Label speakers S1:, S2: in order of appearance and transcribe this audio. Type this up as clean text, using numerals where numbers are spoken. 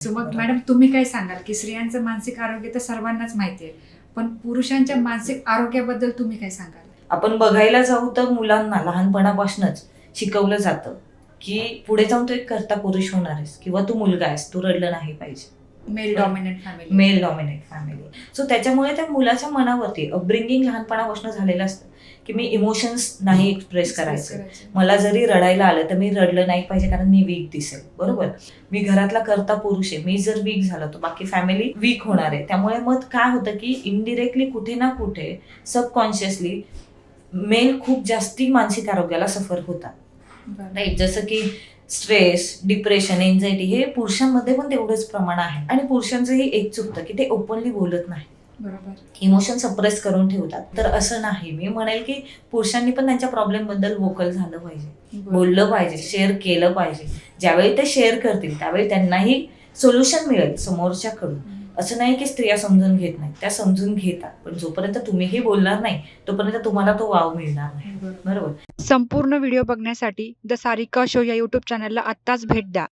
S1: So मग madam तुम्ही काय सांगाल की स्त्रियांचं मानसिक आरोग्य तर सर्वांनाच माहिती आहे, पण पुरुषांच्या मानसिक आरोग्याबद्दल तुम्ही काय सांगाल?
S2: आपण बघायला जाऊ तर मुलांना लहानपणापासूनच शिकवलं जातं की पुढे जाऊन तू एक कर्ता पुरुष होणार आहेस किंवा तू मुलगा आहेस, तू रडलं नाही पाहिजे.
S1: Male dominant family.
S2: Male dominate family. So त्याच्यामुळे त्या मुलाच्या मनावरती अपब्रिंगिंग लहानपणापासून झालेलं असतं की मी इमोशन्स नाही एक्सप्रेस करायचे. मला जरी रडायला आलं तर मी रडलं नाही पाहिजे कारण मी वीक दिसेल. बरोबर, मी घरातला कर्ता पुरुष आहे, मी जर वीक झालो तर बाकी फॅमिली वीक होणार आहे. त्यामुळे मग काय होतं की इनडिरेक्टली कुठे ना कुठे सबकॉन्शियसली मेल खूप जास्ती मानसिक आरोग्याला सफर होतात. राईट, जसं की स्ट्रेस, डिप्रेशन, एन्झायटी हे पुरुषांमध्ये पण तेवढंच प्रमाण आहे. आणि पुरुषांचंही एक चुकतं की ते ओपनली बोलत नाही,
S1: बरोबर,
S2: इमोशन सप्रेस करून ठेवतात. तर असं नाही, मी म्हणेल की पुरुषांनी पण त्यांच्या प्रॉब्लेम बद्दल वोकल झालं पाहिजे, बोललं पाहिजे, शेअर केलं पाहिजे. ज्यावेळी ते शेअर करतील त्यावेळी त्यांनाही सोल्युशन मिळेल समोरच्याकडून. असं नाही की स्त्रिया समजून घेत नाही, त्या समजून घेतात, पण जोपर्यंत तुम्हीही बोलणार नाही तोपर्यंत तुम्हाला तो वाव मिळणार नाही. बरोबर.
S1: संपूर्ण व्हिडिओ बघण्यासाठी द सारिका शो या यूट्यूब चॅनलला आत्ताच भेट द्या.